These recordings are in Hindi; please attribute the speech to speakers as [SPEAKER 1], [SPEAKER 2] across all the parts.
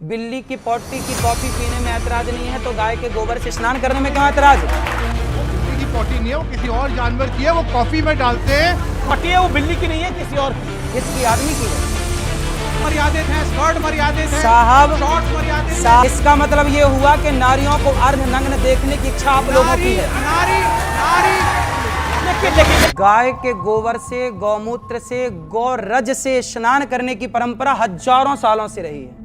[SPEAKER 1] बिल्ली की पोटी की कॉफी पीने में ऐतराज नहीं है तो गाय के गोबर से स्नान करने में क्यों ऐतराज?
[SPEAKER 2] बिल्ली की पोटी नहीं है, वो किसी और जानवर की है, वो कॉफी में डालते हैं।
[SPEAKER 3] पोटी है वो बिल्ली की नहीं है, किसी और
[SPEAKER 1] किसकी? आदमी की है।
[SPEAKER 4] मर्यादित है, स्कर्ट मर्यादित है,
[SPEAKER 1] साहब
[SPEAKER 4] शॉर्ट मर्यादित है।
[SPEAKER 1] इसका मतलब ये हुआ कि नारियों को अर्धनग्न देखने की इच्छा आप लोगों की है।
[SPEAKER 4] नारी नारी
[SPEAKER 3] लेकिन
[SPEAKER 1] गाय के गोबर से, गौमूत्र से, गौरज से स्नान करने की परंपरा हजारों सालों से रही है।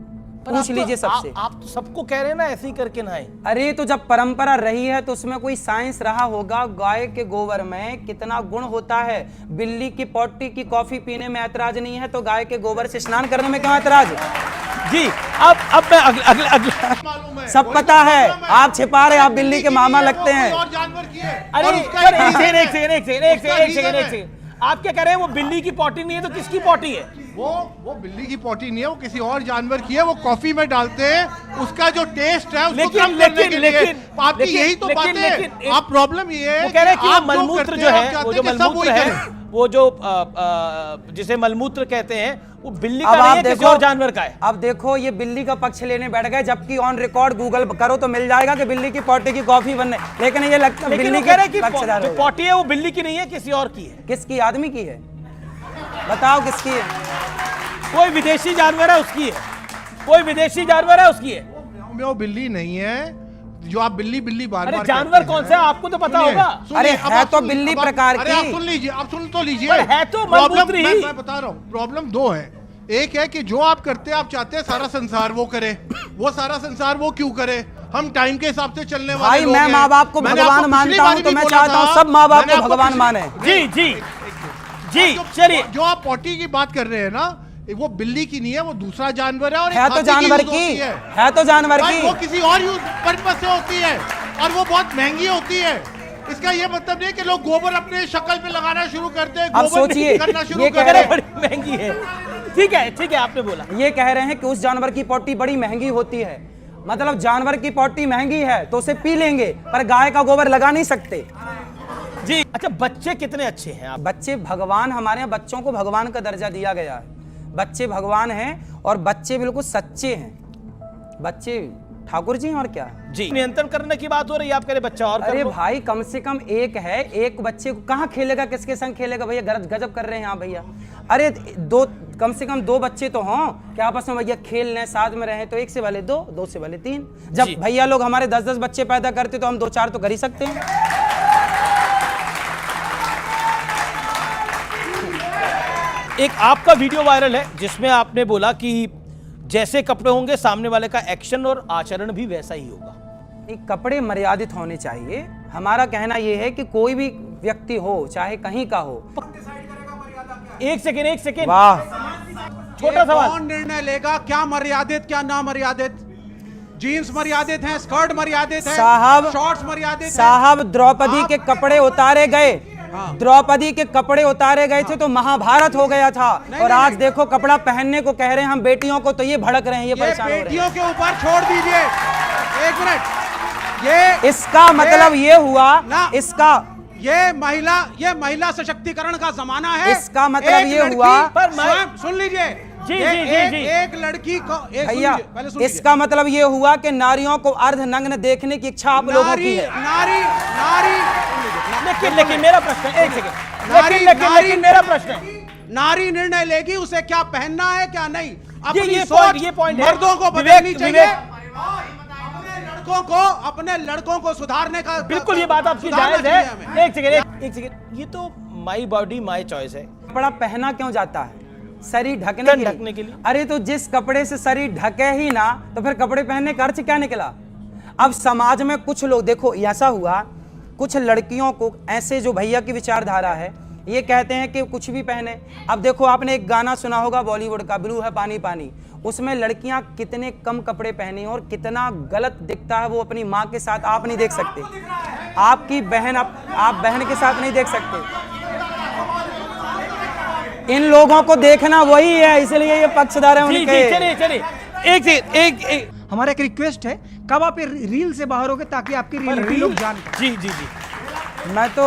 [SPEAKER 1] पूछ लीजिए सबसे।
[SPEAKER 3] आप तो सबको कह रहे हैं ना ऐसे ही करके नहाए।
[SPEAKER 1] अरे तो जब परंपरा रही है तो उसमें कोई साइंस रहा होगा। गाय के गोबर में कितना गुण होता है। बिल्ली की पोटी की कॉफी पीने में ऐतराज नहीं है तो गाय के गोबर से स्नान करने में क्यों ऐतराज?
[SPEAKER 3] जी अब मैं अगले
[SPEAKER 2] मालूम है,
[SPEAKER 1] सब पता है, आप छिपा रहे, आप बिल्ली के मामा लगते हैं।
[SPEAKER 2] और जानवर की है।
[SPEAKER 3] अरे
[SPEAKER 2] और उसका
[SPEAKER 3] सर,
[SPEAKER 2] reason
[SPEAKER 3] एक
[SPEAKER 2] reason है।
[SPEAKER 3] सेकंड आप क्या कह रहे हैं? वो बिल्ली की पोटी नहीं है तो किसकी पोटी है?
[SPEAKER 2] वो बिल्ली की पोटी नहीं है, वो किसी और जानवर की है, वो कॉफी में डालते हैं। उसका जो टेस्ट है उसको कम करने के लिए। आपकी यही तो बात है। आप प्रॉब्लम ये है
[SPEAKER 3] वो कह रहे हैं कि वो
[SPEAKER 2] आप जो
[SPEAKER 3] मलमूत्र
[SPEAKER 2] करते
[SPEAKER 3] जो
[SPEAKER 2] हैं,
[SPEAKER 3] है,
[SPEAKER 2] आप
[SPEAKER 3] वो जो
[SPEAKER 2] चाहते हैं कि सब
[SPEAKER 3] मलमूत्र
[SPEAKER 2] वही
[SPEAKER 3] है,
[SPEAKER 2] करें।
[SPEAKER 3] वो जो जिसे मलमूत्र कहते हैं, वो बिल्ली का
[SPEAKER 1] अब
[SPEAKER 3] नहीं
[SPEAKER 1] आप
[SPEAKER 3] है, किसी
[SPEAKER 1] देखो,
[SPEAKER 3] और जानवर का है।
[SPEAKER 1] अब देखो ये बिल्ली का पक्ष लेने बैठ गए, जबकि ऑन रिकॉर्ड गूगल करो तो मिल जाएगा कि बिल्ली की पोटी की कॉफी बनने, लेकिन ये लगता है
[SPEAKER 3] लेकिन
[SPEAKER 1] बिल्ली
[SPEAKER 3] वो कह रहे हैं
[SPEAKER 1] के
[SPEAKER 3] कि
[SPEAKER 1] पक्षधर
[SPEAKER 3] जो
[SPEAKER 1] हो गए।
[SPEAKER 3] पोटी है वो बिल्ली की नहीं है, किसी और की है।
[SPEAKER 1] किसकी? आदमी की है। बताओ किसकी है?
[SPEAKER 3] कोई विदेशी जानवर है उसकी है, कोई विदेशी जानवर है उसकी है।
[SPEAKER 2] वो बिल्ली नहीं है जो आप बिल्ली बिल्ली बार
[SPEAKER 3] अरे
[SPEAKER 2] बार
[SPEAKER 3] जानवर
[SPEAKER 2] कहते
[SPEAKER 3] कौन
[SPEAKER 2] हैं।
[SPEAKER 3] सा है आपको तो पता
[SPEAKER 2] सुनिए,
[SPEAKER 3] होगा।
[SPEAKER 2] सुनिए,
[SPEAKER 1] अरे
[SPEAKER 2] अब
[SPEAKER 1] है
[SPEAKER 2] आप
[SPEAKER 1] तो
[SPEAKER 2] सुनिए,
[SPEAKER 1] बिल्ली
[SPEAKER 2] अब आप-
[SPEAKER 1] प्रकार
[SPEAKER 2] अरे
[SPEAKER 1] की।
[SPEAKER 2] आप सुन लीजिए, आप सुन तो लीजिए।
[SPEAKER 3] पर है तो
[SPEAKER 2] प्रॉब्लम
[SPEAKER 3] मलमूत्र ही।
[SPEAKER 2] मैं बता रहा हूँ, प्रॉब्लम दो है। एक है कि जो आप करते हैं, आप चाहते हैं सारा संसार वो करे, वो सारा संसार वो क्यों करे? हम टाइम के हिसाब से चलने वाले
[SPEAKER 1] भाई
[SPEAKER 2] लोग
[SPEAKER 1] मैं
[SPEAKER 2] हैं।
[SPEAKER 1] माँ बाप को
[SPEAKER 2] मैंने
[SPEAKER 1] भगवान
[SPEAKER 2] आपको पिछली
[SPEAKER 1] मानता हूँ
[SPEAKER 2] बारी
[SPEAKER 1] तो
[SPEAKER 2] भी
[SPEAKER 1] मैं
[SPEAKER 2] बोला
[SPEAKER 1] चाहता हूँ
[SPEAKER 2] था,
[SPEAKER 1] सब माँ बाप
[SPEAKER 2] मैंने
[SPEAKER 1] को
[SPEAKER 2] आपको
[SPEAKER 1] भगवान
[SPEAKER 2] पिछली-
[SPEAKER 1] माने।
[SPEAKER 3] जी चलिए।
[SPEAKER 2] जो आप पोटी की बात कर रहे हैं ना, वो बिल्ली की नहीं है, वो दूसरा जानवर है। और एक
[SPEAKER 1] है तो
[SPEAKER 2] हाथी
[SPEAKER 1] जानवर
[SPEAKER 2] यूज
[SPEAKER 1] की,
[SPEAKER 2] होती है।
[SPEAKER 1] है तो जानवर
[SPEAKER 2] भाई, वो
[SPEAKER 1] की।
[SPEAKER 2] किसी और यूज पर्पस से होती है और वो बहुत महंगी होती है। इसका ये मतलब नहीं कि लोग गोबर अपने शक्ल पे लगाना शुरू करते हैं,
[SPEAKER 1] अब
[SPEAKER 2] गोबर
[SPEAKER 1] सोचिए,
[SPEAKER 2] करना शुरू
[SPEAKER 1] ये
[SPEAKER 2] कर
[SPEAKER 1] कह रहे
[SPEAKER 2] रहे हैं।
[SPEAKER 3] बड़ी महंगी है। ठीक है आपने बोला।
[SPEAKER 1] ये कह रहे हैं कि उस जानवर की पोटी बड़ी महंगी होती है, मतलब जानवर की पोटी महंगी है तो उसे पी लेंगे, पर गाय का गोबर लगा नहीं सकते।
[SPEAKER 3] जी अच्छा, बच्चे कितने अच्छे हैं आप?
[SPEAKER 1] बच्चे भगवान, हमारे यहाँ बच्चों को भगवान का दर्जा दिया गया है। बच्चे भगवान हैं और बच्चे बिल्कुल सच्चे हैं। बच्चे ठाकुर जी हैं और क्या।
[SPEAKER 3] जी नियंत्रण करने की बात हो रही है, आप कह रहे बच्चा और कर
[SPEAKER 1] अरे
[SPEAKER 3] लो।
[SPEAKER 1] भाई कम से कम एक है, एक बच्चे को कहाँ खेलेगा, किसके संग खेलेगा भैया? गजब कर रहे हैं यहाँ भैया। अरे दो, कम से कम दो बच्चे तो हों कि आपस में भैया खेल लें, साथ में रहें। तो एक से भले दो, दो से भले तीन। जब
[SPEAKER 3] जी।
[SPEAKER 1] भैया लोग हमारे 10-10 बच्चे पैदा करते तो हम 2-4 तो कर ही सकते हैं।
[SPEAKER 3] एक आपका वीडियो वायरल है जिसमें आपने बोला कि जैसे कपड़े होंगे सामने वाले का एक्शन और आचरण भी वैसा ही होगा।
[SPEAKER 1] नहीं, कपड़े मर्यादित होने चाहिए। हमारा कहना यह है कि कोई भी व्यक्ति हो, चाहे कहीं का हो।
[SPEAKER 3] एक सेकेंड
[SPEAKER 1] वाह,
[SPEAKER 3] छोटा सवाल।
[SPEAKER 4] कौन निर्णय लेगा क्या मर्यादित क्या ना मर्यादित? जीन्स मर्यादित है, स्कर्ट मर्यादित है,
[SPEAKER 1] साहब,
[SPEAKER 4] शॉर्ट्स मर्यादित है।
[SPEAKER 1] साहब द्रौपदी के कपड़े उतारे गए,
[SPEAKER 4] हाँ।
[SPEAKER 1] द्रौपदी के कपड़े उतारे गए थे तो महाभारत हो गया था।
[SPEAKER 4] नहीं,
[SPEAKER 1] और
[SPEAKER 4] नहीं,
[SPEAKER 1] आज
[SPEAKER 4] नहीं।
[SPEAKER 1] देखो कपड़ा पहनने को कह रहे हैं हम बेटियों को, तो ये भड़क रहे हैं, ये
[SPEAKER 4] ये
[SPEAKER 1] परेशान हो रहे हैं।
[SPEAKER 4] बेटियों के ऊपर छोड़ दीजिए। एक मिनट, ये
[SPEAKER 1] इसका मतलब ये हुआ,
[SPEAKER 4] ना।
[SPEAKER 1] इसका
[SPEAKER 4] ये महिला सशक्तिकरण का जमाना है।
[SPEAKER 1] इसका मतलब
[SPEAKER 4] एक
[SPEAKER 1] ये
[SPEAKER 4] लड़की
[SPEAKER 1] हुआ-
[SPEAKER 3] पर
[SPEAKER 4] स्वयं सुन लीजिए।
[SPEAKER 3] जी,
[SPEAKER 4] ये
[SPEAKER 3] जी, जी,
[SPEAKER 4] एक,
[SPEAKER 3] जी।
[SPEAKER 4] एक लड़की को एक सुन
[SPEAKER 1] भैया,
[SPEAKER 4] लीजिए, पहले सुन लीजिए।
[SPEAKER 1] इसका मतलब ये हुआ कि नारियों को अर्धनग्न देखने की इच्छा आप लोगों की
[SPEAKER 4] नारी
[SPEAKER 1] है।
[SPEAKER 4] नारी नारी
[SPEAKER 3] लेकिन मेरा प्रश्न है, एक सेकेंड।
[SPEAKER 4] नारी
[SPEAKER 3] लेकिन मेरा प्रश्न है,
[SPEAKER 4] नारी निर्णय लेगी उसे क्या पहनना है क्या नहीं। अपनी
[SPEAKER 3] ये
[SPEAKER 4] सोच
[SPEAKER 3] पॉइंट है।
[SPEAKER 4] मर्दों को
[SPEAKER 3] विवेक,
[SPEAKER 4] बदलनी चाहिए।
[SPEAKER 3] विवेक।
[SPEAKER 4] अपने लड़कों को सुधारने का
[SPEAKER 3] बिल्कुल ये बात आपकी
[SPEAKER 4] सुधारना
[SPEAKER 3] जायज
[SPEAKER 4] चाहिए
[SPEAKER 3] है।
[SPEAKER 4] हमें।
[SPEAKER 3] एक सेकेंड, ये तो माई बॉडी माई चॉइस है।
[SPEAKER 1] कपड़ा पहना क्यों जाता है? शरीर
[SPEAKER 3] तन
[SPEAKER 1] ढकने
[SPEAKER 3] के लिए।
[SPEAKER 1] अरे तो जिस कपड़े से शरीर ढके ही ना, तो फिर कपड़े पहनने का अर्थ क्या निकला? अब समाज में कुछ लोग, देखो ऐसा हुआ, कुछ लड़कियों को ऐसे, जो भैया की विचारधारा है, ये कहते हैं कि कुछ भी पहने। अब देखो आपने एक गाना सुना होगा बॉलीवुड का, ब्लू है पानी पानी, उसमें लड़कियां कितने कम कपड़े पहनी और कितना गलत दिखता है वो अपनी माँ के साथ। आप नहीं देख सकते, आपकी बहन, आप बहन के साथ नहीं देख सकते। इन लोगों को देखना वही है, इसलिए ये पक्षधर है
[SPEAKER 3] जी
[SPEAKER 1] उनके।
[SPEAKER 3] चलिए एक
[SPEAKER 5] हमारा एक रिक्वेस्ट है, कब आप ये रील से बाहर होगे ताकि आपकी रियलिटी लोग जान पाएं।
[SPEAKER 3] जी
[SPEAKER 1] मैं तो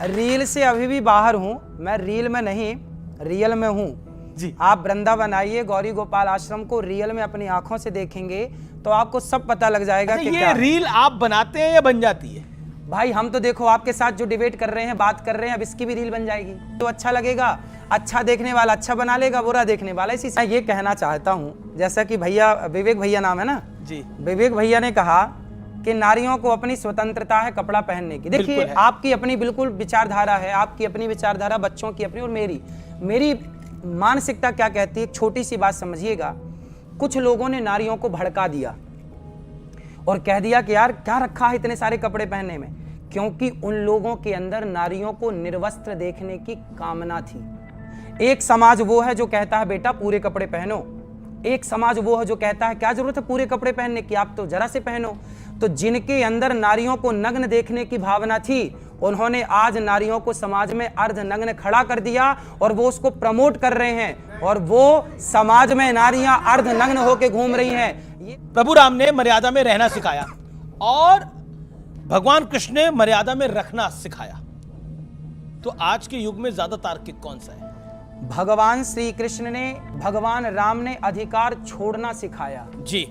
[SPEAKER 1] रील से अभी भी बाहर हूँ, मैं रील में नहीं रियल में हूँ।
[SPEAKER 3] जी।
[SPEAKER 1] आप वृंदावन आइए, गौरी गोपाल आश्रम को रियल में अपनी आंखों से देखेंगे तो आपको सब पता लग जाएगा
[SPEAKER 3] अच्छा,
[SPEAKER 1] कि
[SPEAKER 3] ये
[SPEAKER 1] क्या
[SPEAKER 3] रील आप बनाते हैं या बन जाती है?
[SPEAKER 1] भाई हम तो देखो आपके साथ जो डिबेट कर रहे हैं, बात कर रहे हैं, अब इसकी भी रील बन जाएगी तो अच्छा लगेगा। अच्छा देखने वाला अच्छा बना लेगा, बुरा देखने वाला इसी से। मैं ये कहना चाहता हूँ, जैसा कि भैया विवेक भैया नाम है ना
[SPEAKER 3] जी,
[SPEAKER 1] विवेक भैया ने कहा कि नारियों को अपनी स्वतंत्रता है कपड़ा पहनने की। देखिए
[SPEAKER 3] बिल्कुल है।
[SPEAKER 1] आपकी अपनी बिल्कुल विचारधारा है, आपकी अपनी विचारधारा, बच्चों की अपनी, और मेरी मानसिकता क्या कहती है। एक छोटी सी बात समझिएगा, कुछ लोगों ने नारियों को भड़का दिया और कह दिया कि यार क्या रखा है इतने सारे कपड़े पहनने में, क्योंकि उन लोगों के अंदर नारियों को निर्वस्त्र देखने की कामना थी। एक समाज वो है जो कहता है बेटा पूरे कपड़े पहनो, एक समाज वो है जो कहता है क्या जरूरत है पूरे कपड़े पहनने की, आप तो जरा से पहनो। तो जिनके अंदर नारियों को नग्न देखने की भावना थी, उन्होंने आज नारियों को समाज में अर्ध नग्न खड़ा कर दिया और वो उसको प्रमोट कर रहे हैं, और वो समाज में नारियां अर्ध नग्न होकर घूम रही हैं।
[SPEAKER 3] प्रभु राम ने मर्यादा में रहना सिखाया और भगवान कृष्ण ने मर्यादा में रखना सिखाया। तो आज के युग में ज्यादा तार्किक कौन सा है?
[SPEAKER 1] भगवान श्री कृष्ण ने, भगवान राम ने अधिकार छोड़ना सिखाया
[SPEAKER 3] जी,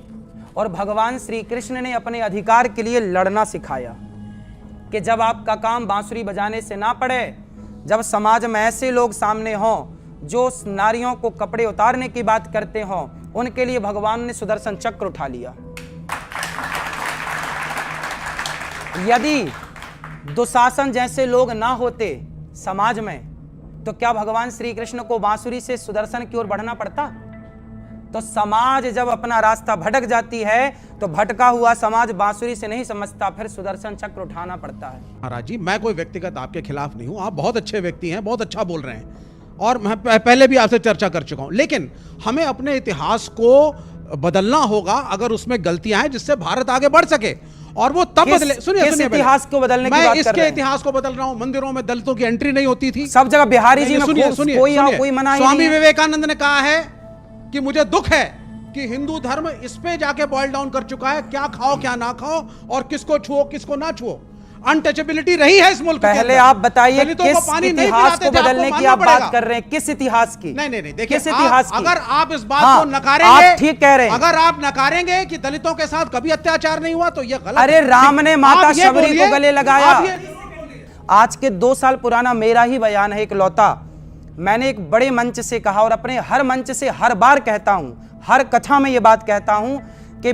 [SPEAKER 1] और भगवान श्री कृष्ण ने अपने अधिकार के लिए लड़ना सिखाया कि जब आपका काम बांसुरी बजाने से ना पड़े, जब समाज में ऐसे लोग सामने हों जो नारियों को कपड़े उतारने की बात करते हों, उनके लिए भगवान ने सुदर्शन चक्र उठा लिया। यदि दुशासन जैसे लोग ना होते समाज में, तो क्या भगवान श्री कृष्ण को बांसुरी से सुदर्शन की ओर बढ़ना पड़ता? तो समाज जब अपना रास्ता भटक जाती है तो भटका हुआ समाज बांसुरी से नहीं समझता, फिर सुदर्शन चक्र उठाना पड़ता है।
[SPEAKER 4] महाराज जी, मैं कोई व्यक्तिगत आपके खिलाफ नहीं हूं, आप बहुत अच्छे व्यक्ति हैं, बहुत अच्छा बोल रहे हैं, और मैं पहले भी आपसे चर्चा कर चुका हूं, लेकिन हमें अपने इतिहास को बदलना होगा अगर उसमें गलतियां हैं, जिससे भारत आगे बढ़ सके। और वो तब बदले। सुनिए
[SPEAKER 1] किस इतिहास को बदलने की बात कर रहे हैं?
[SPEAKER 4] मैं इसके इतिहास को बदल रहा हूं। मंदिरों में दलितों की एंट्री नहीं होती थी,
[SPEAKER 1] सब जगह बिहारी जी में कोई मना ही नहीं है।
[SPEAKER 4] स्वामी विवेकानंद ने कहा है कि मुझे दुख है कि हिंदू धर्म इस पे जाके बॉयल डाउन कर चुका है, क्या खाओ क्या ना खाओ, और किसको छुओ किसको ना छुओ। अनटचेबिलिटी रही है इस मुल्क के अंदर।
[SPEAKER 1] पहले आप बताइए किस
[SPEAKER 4] पानी
[SPEAKER 1] इतिहास को बदलने की आप बात कर रहे हैं? किस इतिहास की?
[SPEAKER 4] नहीं, देखिए,
[SPEAKER 1] किस इतिहास की?
[SPEAKER 4] अगर आप इस बात
[SPEAKER 1] हाँ,
[SPEAKER 4] को नकारेंगे,
[SPEAKER 1] आप ठीक कह रहे हैं।
[SPEAKER 4] अगर आप नकारेंगे कि दलितों के साथ कभी अत्याचार नहीं हुआ, तो यह गलत।
[SPEAKER 1] अरे राम ने माता शबरी को गले लगाया। आज के 2 साल पुराना मेरा ही बयान है इकलौता। मैंने एक बड़े मंच से कहा और अपने हर मंच से हर बार कहता हूं, हर कथा में यह बात कहता हूं कि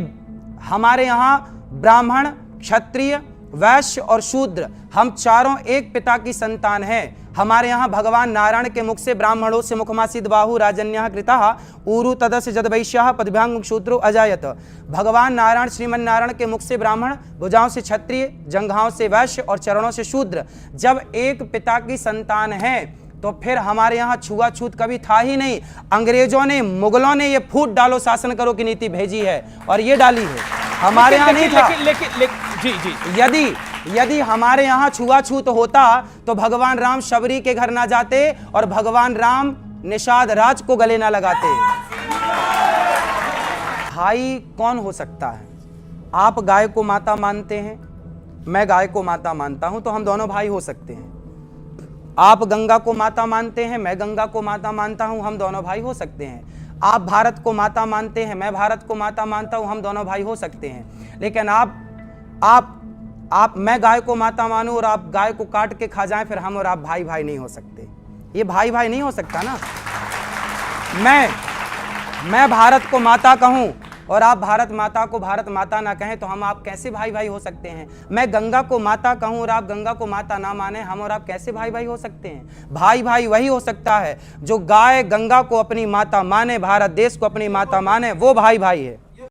[SPEAKER 1] हमारे यहां ब्राह्मण, क्षत्रिय, वैश्य और शूद्र, हम चारों एक पिता की संतान हैं। हमारे यहाँ भगवान नारायण के मुख से ब्राह्मणों से मुखमासीद बाहु राजन्यः कृतः ऊरु तदस्य जदवैश्यः पदभ्यांग शूद्रो अजायत। भगवान नारायण श्रीमन नारायण के मुख से ब्राह्मण, भुजाओं से क्षत्रिय, जंघाओं से वैश्य और चरणों से शूद्र। जब एक पिता की संतान है तो फिर हमारे यहाँ छुआछूत कभी था ही नहीं। अंग्रेजों ने, मुगलों ने ये फूट डालो शासन करो की नीति भेजी है और ये डाली है, हमारे यहाँ नहीं था।
[SPEAKER 3] लेकिन
[SPEAKER 1] यदि हमारे यहाँ छुआछूत होता तो भगवान राम शबरी के घर ना जाते और भगवान राम निषाद राज को गले ना लगाते। भाई कौन हो सकता है? आप गाय को माता मानते हैं, मैं गाय को माता मानता हूं, तो हम दोनों भाई हो सकते हैं। आप गंगा को माता मानते हैं, मैं गंगा को माता मानता हूं, हम दोनों भाई हो सकते हैं। आप भारत को माता मानते हैं, मैं भारत को माता मानता हूं, हम दोनों भाई हो सकते हैं। लेकिन मैं गाय को माता मानूं और आप गाय को काट के खा जाएं, फिर हम और आप भाई भाई नहीं हो सकते। ये भाई भाई नहीं हो सकता ना। मैं भारत को माता कहूं और आप भारत माता को भारत माता ना कहें, तो हम आप कैसे भाई भाई हो सकते हैं? मैं गंगा को माता कहूं और आप गंगा को माता ना माने, हम और आप कैसे भाई भाई हो सकते हैं? भाई भाई वही हो सकता है जो गाय गंगा को अपनी माता माने, भारत देश को अपनी माता माने, वो भाई भाई है।